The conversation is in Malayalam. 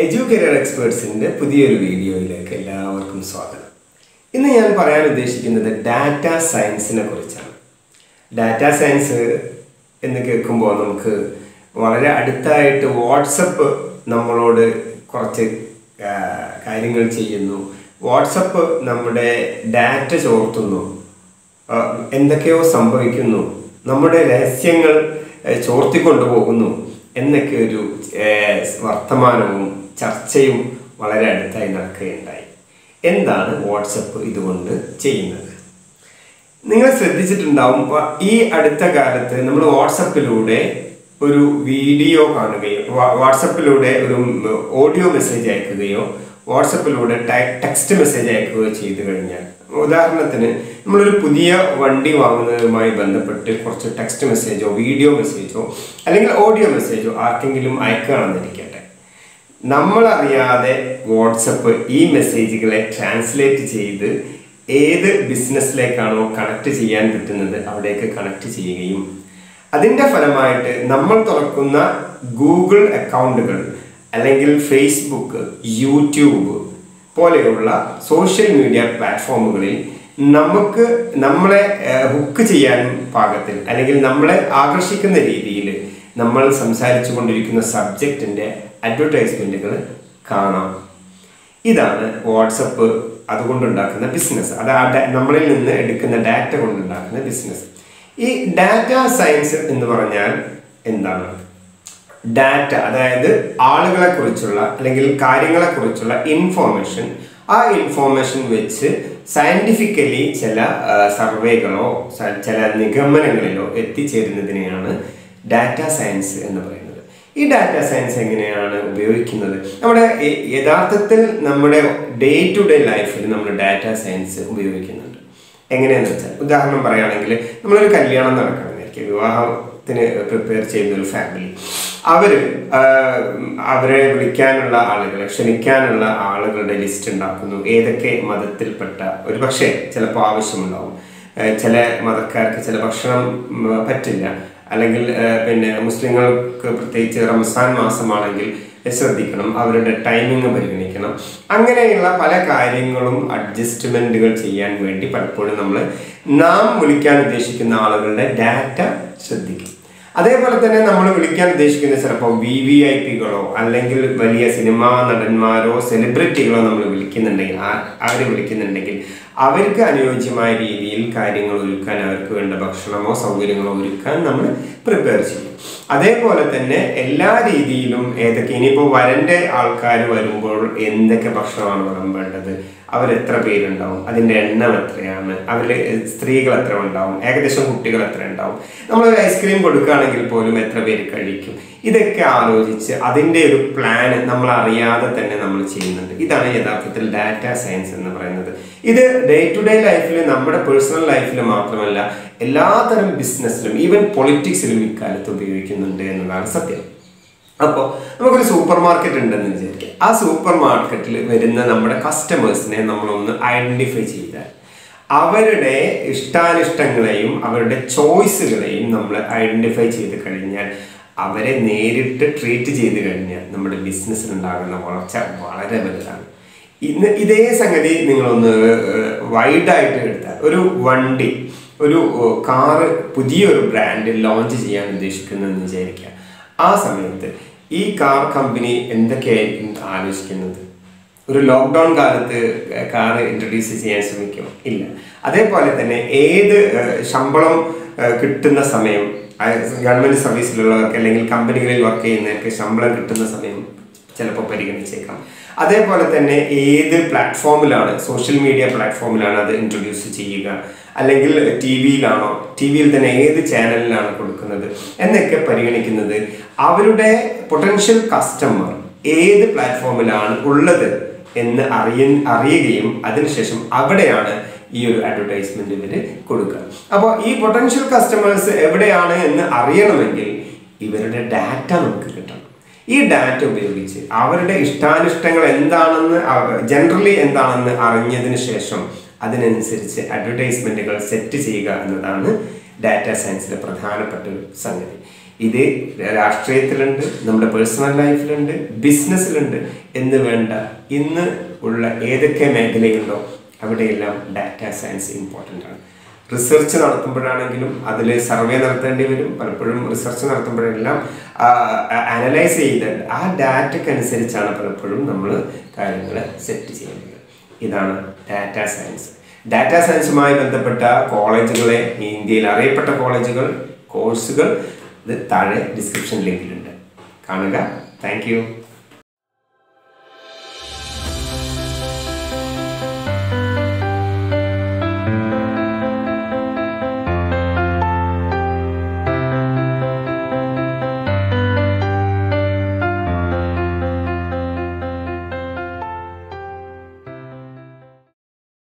എഡ്യൂക്കേറ്റഡ് എക്സ്പേർട്സിൻ്റെ പുതിയൊരു വീഡിയോയിലേക്ക് എല്ലാവർക്കും സ്വാഗതം. ഇന്ന് ഞാൻ പറയാൻ ഉദ്ദേശിക്കുന്നത് ഡാറ്റാ സയൻസിനെ കുറിച്ചാണ്. ഡാറ്റാ സയൻസ് എന്ന് കേൾക്കുമ്പോൾ നമുക്ക് വളരെ അടുത്തായിട്ട് വാട്സപ്പ് നമ്മളോട് കുറച്ച് കാര്യങ്ങൾ ചെയ്യുന്നു, വാട്സപ്പ് നമ്മുടെ ഡാറ്റ ചോർത്തുന്നു, എന്തൊക്കെയോ സംഭവിക്കുന്നു, നമ്മുടെ രഹസ്യങ്ങൾ ചോർത്തിക്കൊണ്ടുപോകുന്നു എന്നൊക്കെ ഒരു വർത്തമാനവും ചർച്ചയും വളരെ അടുത്തായി നടക്കുകയുണ്ടായി. എന്താണ് വാട്സപ്പ് ഇതുകൊണ്ട് ചെയ്യുന്നത്? നിങ്ങൾ ശ്രദ്ധിച്ചിട്ടുണ്ടാവും, ഈ അടുത്ത കാലത്ത് നമ്മൾ വാട്സപ്പിലൂടെ ഒരു വീഡിയോ കാണുകയോ വാട്സപ്പിലൂടെ ഒരു ഓഡിയോ മെസ്സേജ് അയക്കുകയോ വാട്സപ്പിലൂടെ ടെക്സ്റ്റ് മെസ്സേജ് അയക്കുകയോ ചെയ്തു കഴിഞ്ഞാൽ, ഉദാഹരണത്തിന് നമ്മളൊരു പുതിയ വണ്ടി വാങ്ങുന്നതുമായി ബന്ധപ്പെട്ട് കുറച്ച് ടെക്സ്റ്റ് മെസ്സേജോ വീഡിയോ മെസ്സേജോ അല്ലെങ്കിൽ ഓഡിയോ മെസ്സേജോ ആർക്കെങ്കിലും അയക്കുകയാണെന്നിരിക്കട്ടെ, നമ്മളറിയാതെ വാട്സപ്പ് ഈ മെസ്സേജുകളെ ട്രാൻസ്ലേറ്റ് ചെയ്ത് ഏത് ബിസിനസ്സിലേക്കാണോ കണക്ട് ചെയ്യാൻ പറ്റുന്നത് അവിടേക്ക് കണക്ട് ചെയ്യുകയും അതിൻ്റെ ഫലമായിട്ട് നമ്മൾ തുറക്കുന്ന ഗൂഗിൾ അക്കൗണ്ടുകൾ അല്ലെങ്കിൽ ഫേസ്ബുക്ക്, യൂട്യൂബ് പോലെയുള്ള സോഷ്യൽ മീഡിയ പ്ലാറ്റ്ഫോമുകളിൽ നമ്മളെ ഹുക്ക് ചെയ്യാൻ പാകത്തിൽ അല്ലെങ്കിൽ നമ്മളെ ആകർഷിക്കുന്ന രീതിയിൽ നമ്മൾ സംസാരിച്ചു കൊണ്ടിരിക്കുന്ന സബ്ജക്റ്റിൻ്റെ അഡ്വർടൈസ്മെൻറ്റുകൾ കാണാം. ഇതാണ് വാട്സപ്പ് അതുകൊണ്ടുണ്ടാക്കുന്ന ബിസിനസ്. അത് നമ്മളിൽ നിന്ന് എടുക്കുന്ന ഡാറ്റ കൊണ്ടുണ്ടാക്കുന്ന ബിസിനസ്. ഈ ഡാറ്റ സയൻസ് എന്ന് പറഞ്ഞാൽ എന്താണ്? ഡാറ്റ, അതായത് ആളുകളെ കുറിച്ചുള്ള അല്ലെങ്കിൽ കാര്യങ്ങളെ കുറിച്ചുള്ള ഇൻഫോർമേഷൻ, ആ ഇൻഫോർമേഷൻ വെച്ച് സയന്റിഫിക്കലി ചില സർവേകളോ ചില നിഗമനങ്ങളിലോ എത്തിച്ചേരുന്നതിനെയാണ് ഡാറ്റ സയൻസ് എന്ന് പറയുന്നത്. ഈ ഡാറ്റ സയൻസ് എങ്ങനെയാണ് ഉപയോഗിക്കുന്നത്? നമ്മുടെ യഥാർത്ഥത്തിൽ നമ്മുടെ ഡേ ടു ഡേ ലൈഫിൽ നമ്മൾ ഡാറ്റ സയൻസ് ഉപയോഗിക്കുന്നുണ്ട്. എങ്ങനെയാണെന്ന് വെച്ചാൽ, ഉദാഹരണം പറയുകയാണെങ്കിൽ നമ്മളൊരു കല്യാണം നടക്കണമെന്നായിരിക്കും, വിവാഹത്തിന് പ്രിപ്പയർ ചെയ്യുന്ന ഒരു ഫാമിലി, അവരെ വിളിക്കാനുള്ള ആളുകളെ ക്ഷണിക്കാനുള്ള ആളുകളുടെ ലിസ്റ്റ് ഉണ്ടാക്കുന്നു. ഏതൊക്കെ മതത്തിൽപ്പെട്ട, ഒരു പക്ഷേ ചിലപ്പോൾ ആവശ്യമുണ്ടാവും, ചില മതക്കാർക്ക് ചില ഭക്ഷണം പറ്റില്ല, അല്ലെങ്കിൽ മുസ്ലിങ്ങൾക്ക് പ്രത്യേകിച്ച് റംസാൻ മാസമാണെങ്കിൽ ശ്രദ്ധിക്കണം, അവരുടെ ടൈമിങ് പരിഗണിക്കണം. അങ്ങനെയുള്ള പല കാര്യങ്ങളും അഡ്ജസ്റ്റ്മെൻറ്റുകൾ ചെയ്യാൻ വേണ്ടി പലപ്പോഴും നാം വിളിക്കാൻ ഉദ്ദേശിക്കുന്ന ആളുകളുടെ ഡാറ്റ ശ്രദ്ധിക്കും. അതേപോലെ തന്നെ നമ്മൾ വിളിക്കാൻ ഉദ്ദേശിക്കുന്ന ചിലപ്പോൾ VVIPകളോ അല്ലെങ്കിൽ വലിയ സിനിമാ നടന്മാരോ സെലിബ്രിറ്റികളോ നമ്മൾ വിളിക്കുന്നുണ്ടെങ്കിൽ, അവർ വിളിക്കുന്നുണ്ടെങ്കിൽ അവർക്ക് അനുയോജ്യമായ രീതിയിൽ കാര്യങ്ങൾ ഒരുക്കാൻ, അവർക്ക് വേണ്ട ഭക്ഷണമോ സൗകര്യങ്ങളോ ഒരുക്കാൻ നമ്മൾ പ്രിപ്പയർ ചെയ്യും. അതേപോലെ തന്നെ എല്ലാ രീതിയിലും ഇനിയിപ്പോൾ വരൻ്റെ ആൾക്കാർ വരുമ്പോൾ എന്തൊക്കെ ഭക്ഷണമാണ് വിളമ്പേണ്ടത്, അവരെത്ര പേരുണ്ടാവും, അതിൻ്റെ എണ്ണം എത്രയാണ്, അവരിൽ സ്ത്രീകൾ എത്ര ഉണ്ടാവും, ഏകദേശം കുട്ടികൾ എത്ര ഉണ്ടാവും, നമ്മളൊരു ഐസ്ക്രീം കൊടുക്കുകയാണെങ്കിൽ പോലും എത്ര പേര് കഴിക്കും, ഇതൊക്കെ ആലോചിച്ച് അതിൻ്റെ ഒരു പ്ലാൻ നമ്മൾ അറിയാതെ തന്നെ നമ്മൾ ചെയ്യുന്നുണ്ട്. ഇതാണ് യഥാർത്ഥത്തിൽ ഡാറ്റ സയൻസ് എന്ന് പറയുന്നത്. ഇത് ഡേ ടു ഡേ ലൈഫിൽ, നമ്മുടെ പേഴ്സണൽ ലൈഫിൽ മാത്രമല്ല, എല്ലാതരം ബിസിനസ്സിലും ഈവൻ പൊളിറ്റിക്സിലും ഇക്കാലത്ത് ഉപയോഗിക്കുന്നുണ്ട് എന്നതാണ് സത്യം. അപ്പോൾ നമുക്കൊരു സൂപ്പർ മാർക്കറ്റ് ഉണ്ടെന്ന് വിചാരിക്കുക. ആ സൂപ്പർ മാർക്കറ്റിൽ വരുന്ന നമ്മുടെ കസ്റ്റമേഴ്സിനെ നമ്മളൊന്ന് ഐഡൻറ്റിഫൈ ചെയ്താൽ, അവരുടെ ഇഷ്ടാനിഷ്ടങ്ങളെയും അവരുടെ ചോയ്സുകളെയും നമ്മൾ ഐഡൻറ്റിഫൈ ചെയ്ത് കഴിഞ്ഞാൽ, അവരെ നേരിട്ട് ട്രീറ്റ് ചെയ്ത് കഴിഞ്ഞാൽ നമ്മുടെ ബിസിനസ്സിലുണ്ടാകുന്ന വളർച്ച വളരെ വലുതാണ്. ഇതേ സംഗതി നിങ്ങളൊന്ന് വൈഡായിട്ട് എടുത്താൽ, ഒരു വണ്ടി, ഒരു കാറ് പുതിയൊരു ബ്രാൻഡ് ലോഞ്ച് ചെയ്യാൻ ഉദ്ദേശിക്കുന്നതെന്ന് വിചാരിക്കുക. ആ സമയത്ത് ഈ കാർ കമ്പനി എന്തൊക്കെയായിരിക്കും ആലോചിക്കുന്നത്? ഒരു ലോക്ക്ഡൗൺ കാലത്ത് കാർ ഇൻട്രൊഡ്യൂസ് ചെയ്യാൻ ശ്രമിക്കും? ഇല്ല. അതേപോലെ തന്നെ ഏത് ശമ്പളം കിട്ടുന്ന സമയം, ഗവൺമെൻറ് സർവീസിലുള്ളവർക്ക് അല്ലെങ്കിൽ കമ്പനികളിൽ വർക്ക് ചെയ്യുന്നവർക്ക് ശമ്പളം കിട്ടുന്ന സമയം ചിലപ്പോൾ പരിഗണിച്ചേക്കാം. അതേപോലെ തന്നെ ഏത് പ്ലാറ്റ്ഫോമിലാണ്, സോഷ്യൽ മീഡിയ പ്ലാറ്റ്ഫോമിലാണ് അത് ഇൻട്രൊഡ്യൂസ് ചെയ്യുക, അല്ലെങ്കിൽ ടി വിയിൽ തന്നെ ഏത് ചാനലിലാണ് കൊടുക്കുന്നത് എന്നൊക്കെ പരിഗണിക്കുന്നത് അവരുടെ പൊട്ടൻഷ്യൽ കസ്റ്റമർ ഏത് പ്ലാറ്റ്ഫോമിലാണ് ഉള്ളത് എന്ന് അറിയുകയും അതിനുശേഷം അവിടെയാണ് ഈ ഒരു അഡ്വർടൈസ്മെന്റ് ഇവർ കൊടുക്കുക. അപ്പോൾ ഈ പൊട്ടൻഷ്യൽ കസ്റ്റമേഴ്സ് എവിടെയാണ് എന്ന് അറിയണമെങ്കിൽ ഇവരുടെ ഡാറ്റ നമുക്ക് കിട്ടണം. ഈ ഡാറ്റ ഉപയോഗിച്ച് അവരുടെ ഇഷ്ടാനിഷ്ടങ്ങൾ ജനറലി എന്താണെന്ന് അറിഞ്ഞതിന് ശേഷം അതിനനുസരിച്ച് അഡ്വർടൈസ്മെൻറ്റുകൾ സെറ്റ് ചെയ്യുക എന്നതാണ് ഡാറ്റ സയൻസിലെ പ്രധാനപ്പെട്ട ഒരു സംഗതി. ഇത് രാഷ്ട്രീയത്തിലുണ്ട്, നമ്മുടെ പേഴ്സണൽ ലൈഫിലുണ്ട്, ബിസിനസ്സിലുണ്ട് എന്ന് വേണ്ട ഇന്ന് ഉള്ള ഏതൊക്കെ മേഖലയുണ്ടോ അവിടെയെല്ലാം ഡാറ്റ സയൻസ് ഇമ്പോർട്ടൻ്റ് ആണ്. റിസർച്ച് നടത്തുമ്പോഴാണെങ്കിലും അതിൽ സർവേ നടത്തേണ്ടി വരും. പലപ്പോഴും റിസർച്ച് നടത്തുമ്പോഴെല്ലാം അനലൈസ് ചെയ്തിട്ട് ആ ഡാറ്റയ്ക്കനുസരിച്ചാണ് പലപ്പോഴും നമ്മൾ കാര്യങ്ങൾ സെറ്റ് ചെയ്യുന്നത്. ഇതാണ് ഡാറ്റ സയൻസ്. ഡാറ്റ സയൻസുമായി ബന്ധപ്പെട്ട കോളേജുകളെ, ഇന്ത്യയിൽ അറിയപ്പെട്ട കോളേജുകൾ, കോഴ്സുകൾ ഇത് താഴെ ഡിസ്ക്രിപ്ഷൻ ലിങ്കിലുണ്ട്, കാണുക. Thank you.